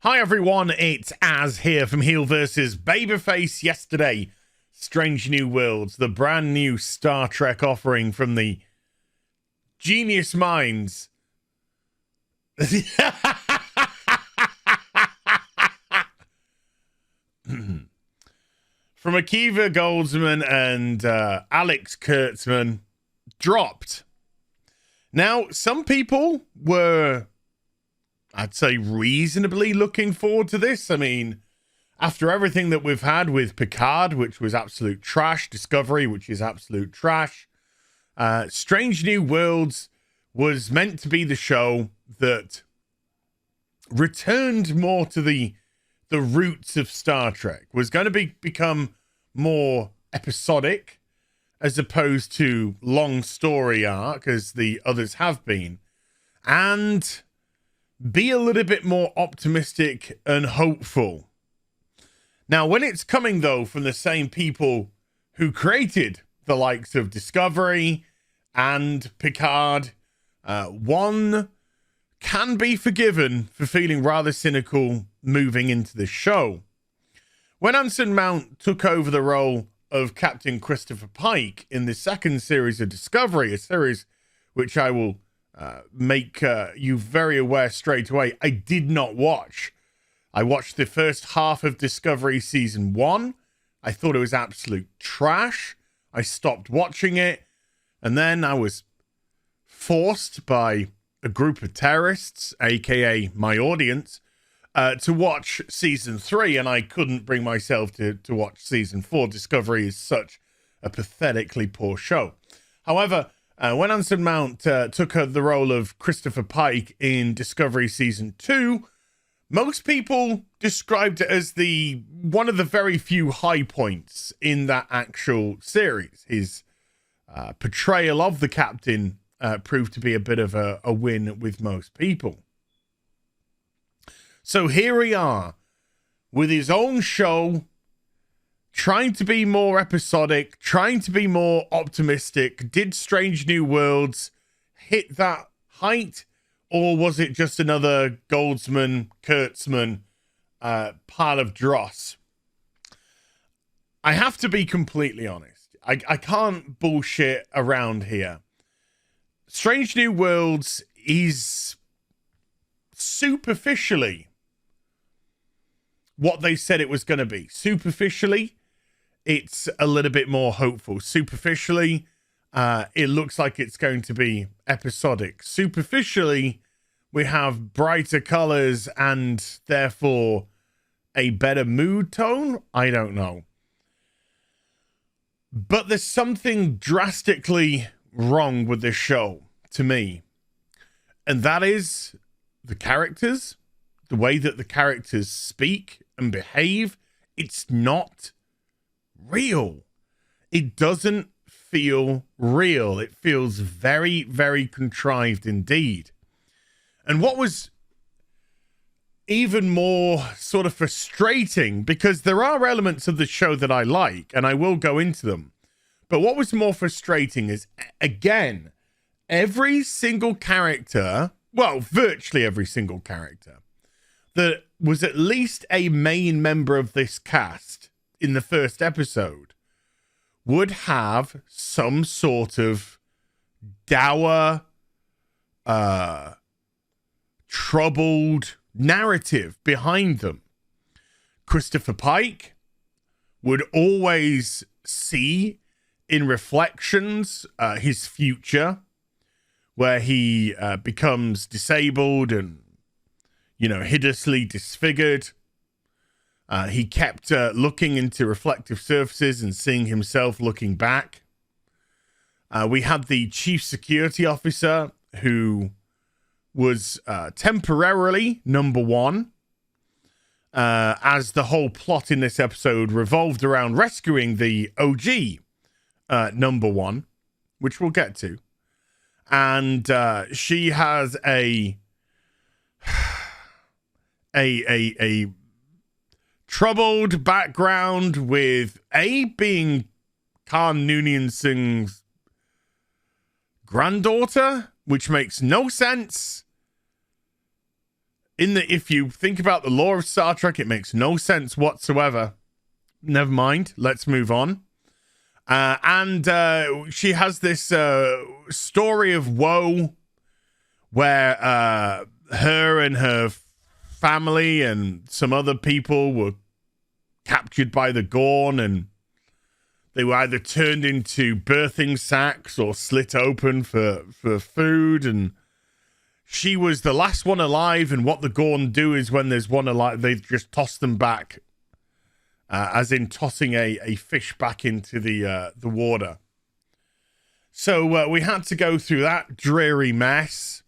Hi everyone, it's Az here from HeelvsBabyface. Yesterday, Strange New Worlds, the brand new Star Trek offering from the genius minds. From Akiva Goldsman and Alex Kurtzman dropped. Now, some people were, I'd say, reasonably looking forward to this. I mean, after everything that we've had with Picard, which was absolute trash, Discovery, which is absolute trash, Strange New Worlds was meant to be the show that returned more to the roots of Star Trek, was going to become more episodic as opposed to long story arc as the others have been, and be a little bit more optimistic and hopeful. Now, when it's coming, though, from the same people who created the likes of Discovery and Picard, one can be forgiven for feeling rather cynical moving into the show. When Anson Mount took over the role of Captain Christopher Pike in the second series of Discovery, a series which I will make you very aware straight away, I did not watch. I watched the first half of Discovery Season 1. I thought it was absolute trash. I stopped watching it. And then I was forced by a group of terrorists, aka my audience, to watch Season 3. And I couldn't bring myself to watch Season 4. Discovery is such a pathetically poor show. However, when Anson Mount took the role of Christopher Pike in Discovery Season 2, most people described it as one of the very few high points in that actual series. His portrayal of the captain proved to be a bit of a win with most people. So here we are with his own show, trying to be more episodic, trying to be more optimistic. Did Strange New Worlds hit that height, or was it just another Goldsman, Kurtzman pile of dross? I have to be completely honest. I can't bullshit around here. Strange New Worlds is superficially what they said it was going to be. Superficially, it's a little bit more hopeful. Superficially, it looks like it's going to be episodic. Superficially, we have brighter colors and therefore a better mood tone. I don't know. But there's something drastically wrong with this show to me. And that is the characters, the way that the characters speak and behave. It's not real. It doesn't feel real. It feels very, very contrived indeed. And what was even more sort of frustrating, because there are elements of the show that I like, and I will go into them. But what was more frustrating is, again, every single character, well, virtually every single character that was at least a main member of this cast in the first episode would have some sort of dour, troubled narrative behind them. Christopher Pike would always see in reflections his future, where he becomes disabled and, hideously disfigured. He kept looking into reflective surfaces and seeing himself looking back. We had the chief security officer who was temporarily number one, as the whole plot in this episode revolved around rescuing the OG number one, which we'll get to. And she has a troubled background with being Khan Noonien Singh's granddaughter, which makes no sense. if you think about the lore of Star Trek, it makes no sense whatsoever. Never mind. Let's move on. And she has this story of woe where her and her family and some other people were captured by the Gorn, and they were either turned into birthing sacks or slit open for food, and she was the last one alive. And what the Gorn do is when there's one alive, they just toss them back, as in tossing a fish back into the water. So we had to go through that dreary mess.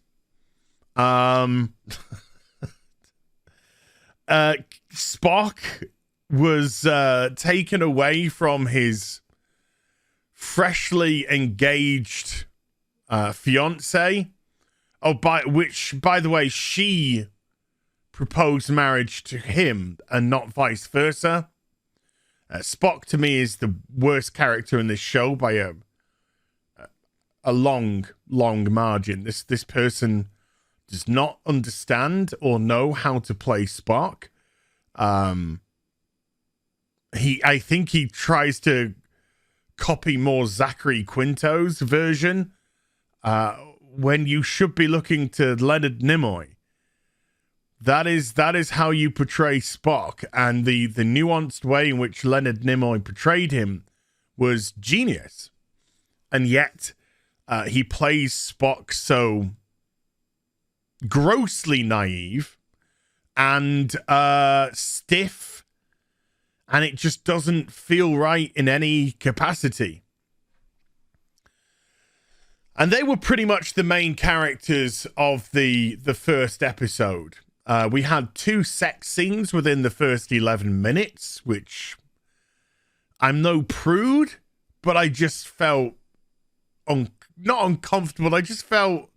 Spock was taken away from his freshly engaged fiance. Oh, by the way, she proposed marriage to him and not vice versa. Spock, to me, is the worst character in this show by a long margin. This person does not understand or know how to play Spock. I think he tries to copy more Zachary Quinto's version when you should be looking to Leonard Nimoy. That is how you portray Spock, and the nuanced way in which Leonard Nimoy portrayed him was genius. And yet he plays Spock so grossly naive and stiff, and it just doesn't feel right in any capacity. And they were pretty much the main characters of the first episode. We had 2 sex scenes within the first 11 minutes, which I'm no prude, but I just felt not uncomfortable. I just felt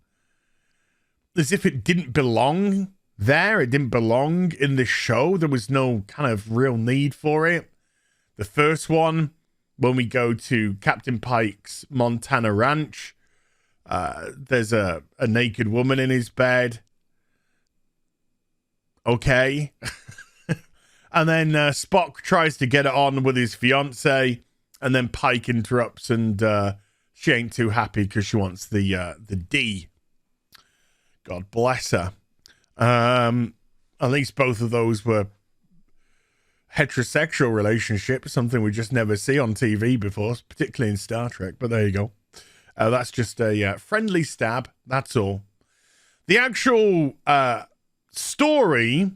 as if it didn't belong there. It didn't belong in the show. There was no kind of real need for it. The first one, when we go to Captain Pike's Montana ranch, there's a naked woman in his bed. Okay. And then Spock tries to get it on with his fiance, and then Pike interrupts, and she ain't too happy because she wants the D. God bless her. At least both of those were heterosexual relationships, something we just never see on TV before, particularly in Star Trek. But there you go. That's just a friendly stab. That's all. The actual story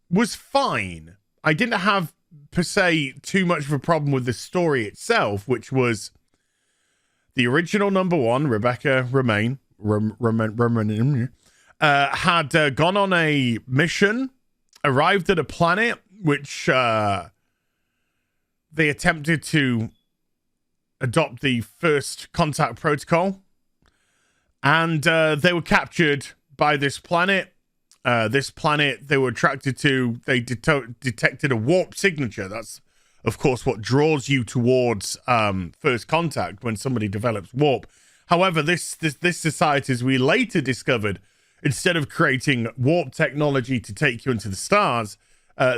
was fine. I didn't have, per se, too much of a problem with the story itself, which was the original number 1, Rebecca Romaine, had gone on a mission, arrived at a planet which they attempted to adopt the first contact protocol, and they were captured by this planet. This planet they were attracted to, they detected a warp signature. That's, of course, what draws you towards first contact when somebody develops warp. However, this society, as we later discovered, instead of creating warp technology to take you into the stars,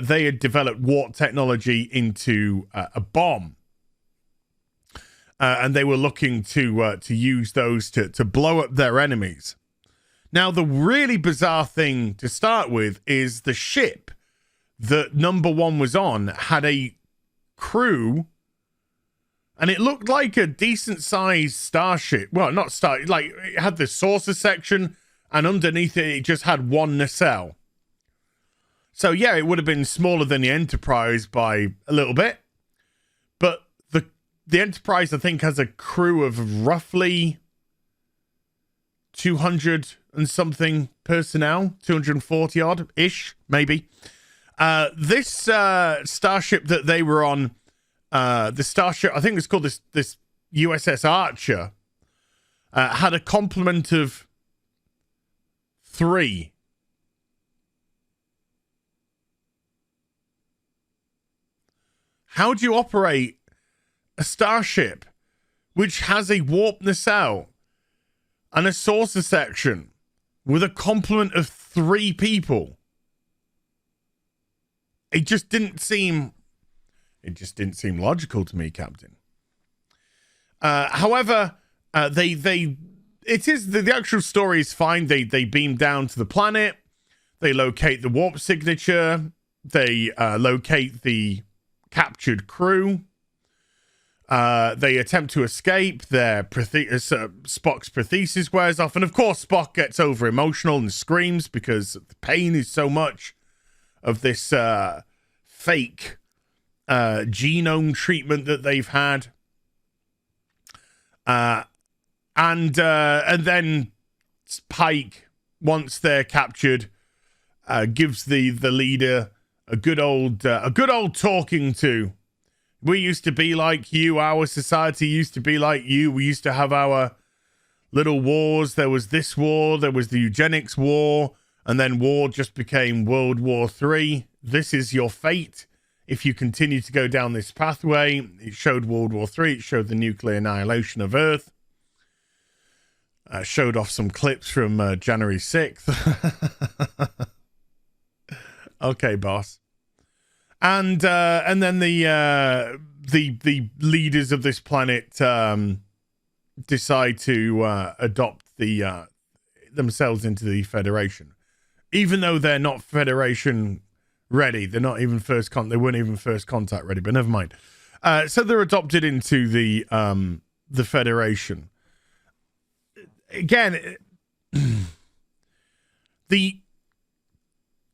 they had developed warp technology into a bomb. And they were looking to use those to blow up their enemies. Now, the really bizarre thing to start with is the ship that number 1 was on had a crew, and it looked like a decent-sized starship. Well, not star, like it had the saucer section, and underneath it just had 1 nacelle. So, yeah, it would have been smaller than the Enterprise by a little bit. But the Enterprise, I think, has a crew of roughly 200 and something personnel, 240 odd ish, maybe. This starship that they were on, the starship, I think it's called this USS Archer, had a complement of 3. How do you operate a starship which has a warp nacelle and a saucer section with a complement of 3 people? it just didn't seem logical to me, Captain. However, the actual story is fine. They beam down to the planet. They locate the warp signature. They locate the captured crew. They attempt to escape. Spock's prosthesis wears off, and of course Spock gets over emotional and screams because the pain is so much of this fake genome treatment that they've had. And then Pike, once they're captured, gives the leader a good old talking to. We used to be like you. Our society used to be like you. We used to have our little wars. There was this war. There was the eugenics war. And then war just became World War III. This is your fate if you continue to go down this pathway. It showed World War III. It showed the nuclear annihilation of Earth. Showed off some clips from January 6th. Okay, boss. And then the leaders of this planet decide to adopt themselves into the Federation, even though they're not Federation ready. They're not even they weren't even first contact ready. But never mind. So they're adopted into the Federation. Again, the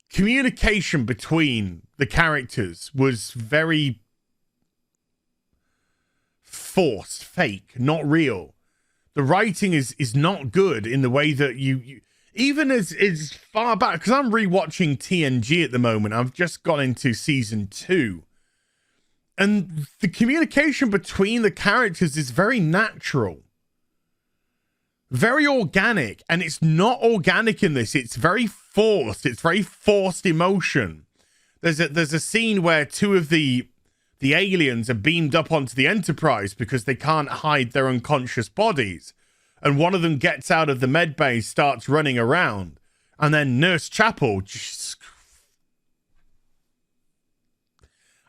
communication between the characters was very forced, fake, not real. The writing is not good in the way that you even as far back, because I'm rewatching TNG at the moment. I've just got into season 2, and the communication between the characters is very natural, very organic, and it's not organic in this. It's very forced. It's very forced emotion. There's a scene where two of the aliens are beamed up onto the Enterprise because they can't hide their unconscious bodies, and one of them gets out of the med bay, starts running around, and then Nurse Chapel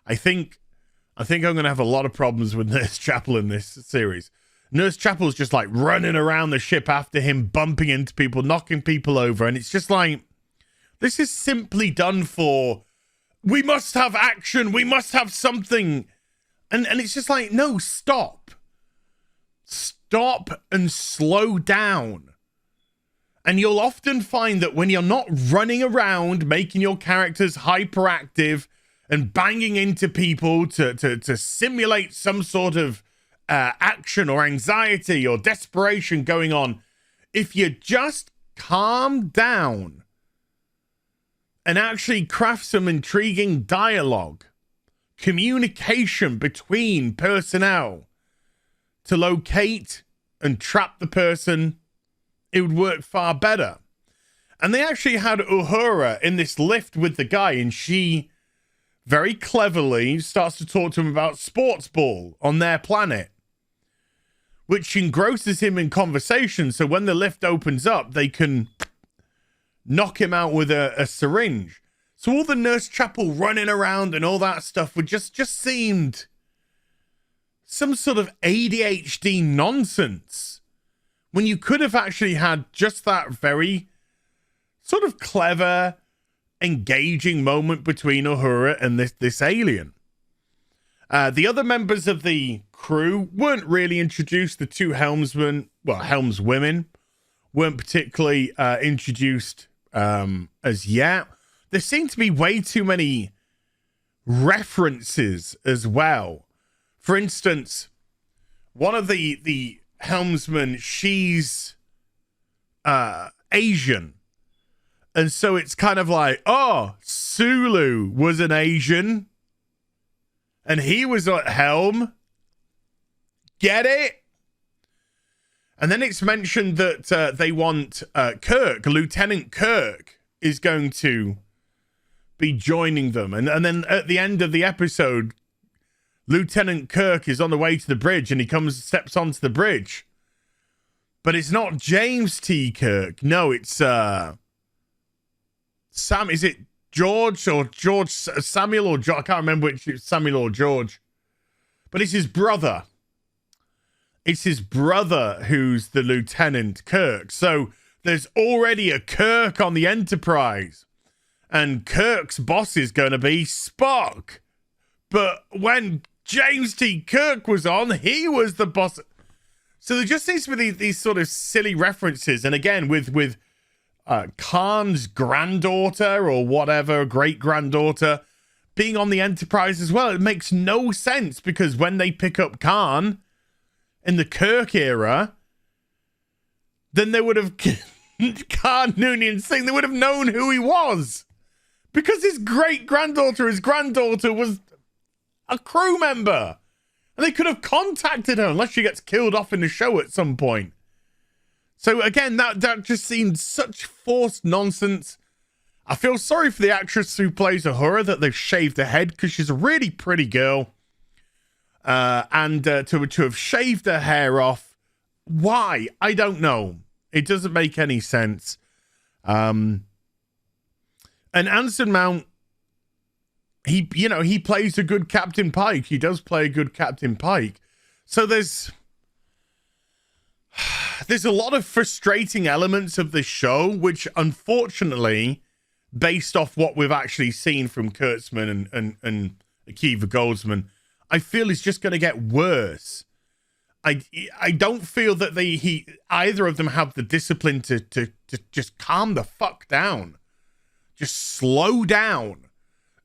I think I'm gonna have a lot of problems with Nurse Chapel in this series. Nurse Chapel's just like running around the ship after him, bumping into people, knocking people over. And it's just like, this is simply done for, we must have action. We must have something. And it's just like, no, stop. Stop and slow down. And you'll often find that when you're not running around, making your characters hyperactive and banging into people to simulate some sort of action or anxiety or desperation going on, if you just calm down and actually craft some intriguing dialogue, communication between personnel to locate and trap the person, it would work far better. And they actually had Uhura in this lift with the guy, and she very cleverly starts to talk to him about sports ball on their planet, which engrosses him in conversation. So when the lift opens up, they can knock him out with a syringe. So all the Nurse Chapel running around and all that stuff would just seemed some sort of ADHD nonsense, when you could have actually had just that very sort of clever, engaging moment between Uhura and this alien. The other members of the crew weren't really introduced. The two helmswomen weren't particularly introduced as yet. There seem to be way too many references as well. For instance, one of the helmsmen, she's Asian. And so it's kind of like, oh, Sulu was an Asian, and he was at helm. Get it? And then it's mentioned that they want Kirk, Lieutenant Kirk, is going to be joining them. And then at the end of the episode, Lieutenant Kirk is on the way to the bridge, and he steps onto the bridge. But it's not James T. Kirk. No, it's Sam. Is it Samuel or George. I can't remember which it's Samuel or George, but it's his brother. It's his brother who's the Lieutenant Kirk. So there's already a Kirk on the Enterprise, and Kirk's boss is going to be Spock. But when James T. Kirk was on, he was the boss. So there just seems to be these sort of silly references. And again, with Khan's granddaughter or whatever, great-granddaughter, being on the Enterprise as well, it makes no sense, because when they pick up Khan in the Kirk era, then they would have Khan Noonien Singh, they would have known who he was, because his great-granddaughter, his granddaughter, was a crew member, and they could have contacted her, unless she gets killed off in the show at some point. So again, that just seemed such forced nonsense. I feel sorry for the actress who plays Uhura, that they've shaved her head, because she's a really pretty girl. And to have shaved her hair off, why? I don't know. It doesn't make any sense. And Anson Mount, he plays a good Captain Pike. He does play a good Captain Pike. So there's a lot of frustrating elements of this show, which unfortunately, based off what we've actually seen from Kurtzman and Akiva Goldsman, I feel is just going to get worse. I don't feel that either of them have the discipline to just calm the fuck down, just slow down,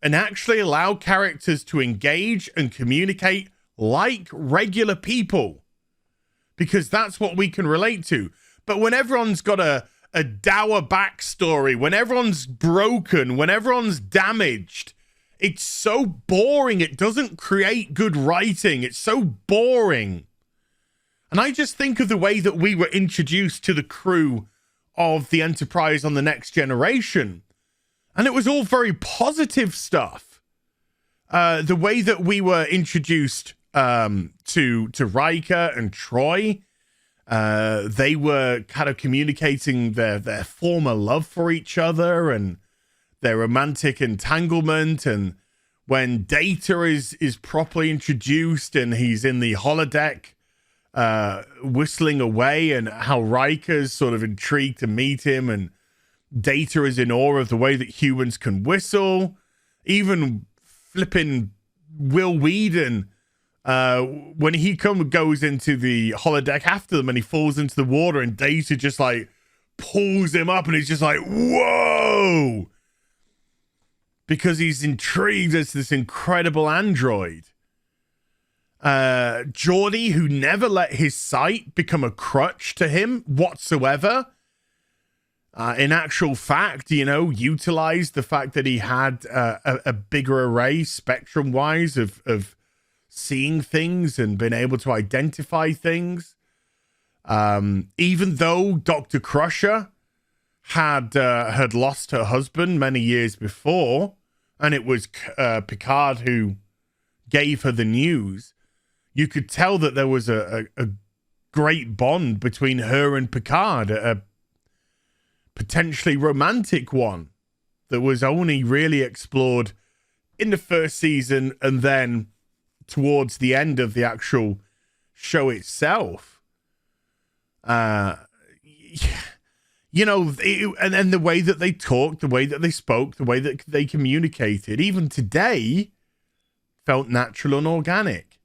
and actually allow characters to engage and communicate like regular people. Because that's what we can relate to. But when everyone's got a dour backstory, when everyone's broken, when everyone's damaged, it's so boring. It doesn't create good writing. It's so boring. And I just think of the way that we were introduced to the crew of the Enterprise on The Next Generation. And it was all very positive stuff. The way that we were introduced to Riker and Troy, they were kind of communicating their former love for each other and their romantic entanglement. And when Data is properly introduced and he's in the holodeck whistling away, and how Riker's sort of intrigued to meet him, and Data is in awe of the way that humans can whistle. Even flipping Will Whedon, when he goes into the holodeck after them and he falls into the water, and Data just like pulls him up, and he's just like, whoa, because he's intrigued as this incredible android. Geordi, who never let his sight become a crutch to him whatsoever, in actual fact, utilized the fact that he had a bigger array spectrum-wise of seeing things and been able to identify things. Even though Dr. Crusher had lost her husband many years before, and it was Picard who gave her the news, you could tell that there was a great bond between her and Picard, a potentially romantic one that was only really explored in the first season and then towards the end of the actual show itself. And the way that they talked, the way that they spoke, the way that they communicated, even today, felt natural and organic.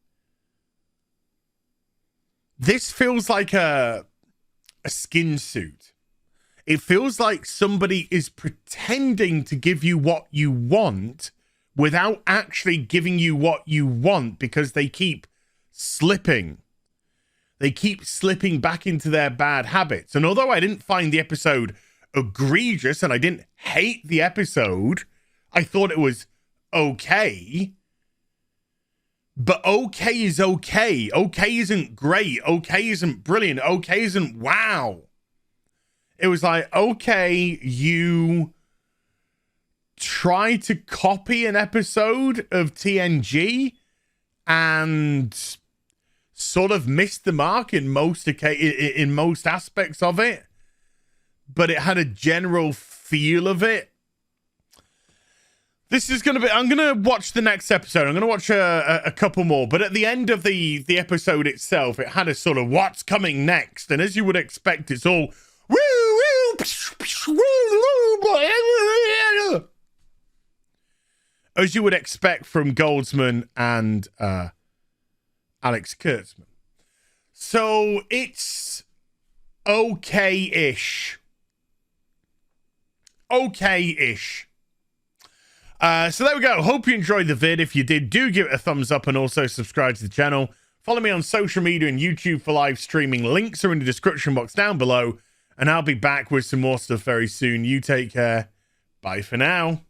This feels like a skin suit. It feels like somebody is pretending to give you what you want without actually giving you what you want, because they keep slipping. They keep slipping back into their bad habits. And although I didn't find the episode egregious and I didn't hate the episode, I thought it was okay. But okay is okay. Okay isn't great. Okay isn't brilliant. Okay isn't wow. It was like, okay, you try to copy an episode of TNG and sort of missed the mark in most aspects of it, but it had a general feel of it. This is going to be... I'm going to watch the next episode. I'm going to watch a couple more. But at the end of the episode itself, it had a sort of what's coming next. And as you would expect, it's all... as you would expect from Goldsman and Alex Kurtzman. So it's okay-ish. Okay-ish. So there we go. Hope you enjoyed the vid. If you did, do give it a thumbs up and also subscribe to the channel. Follow me on social media and YouTube for live streaming. Links are in the description box down below. And I'll be back with some more stuff very soon. You take care. Bye for now.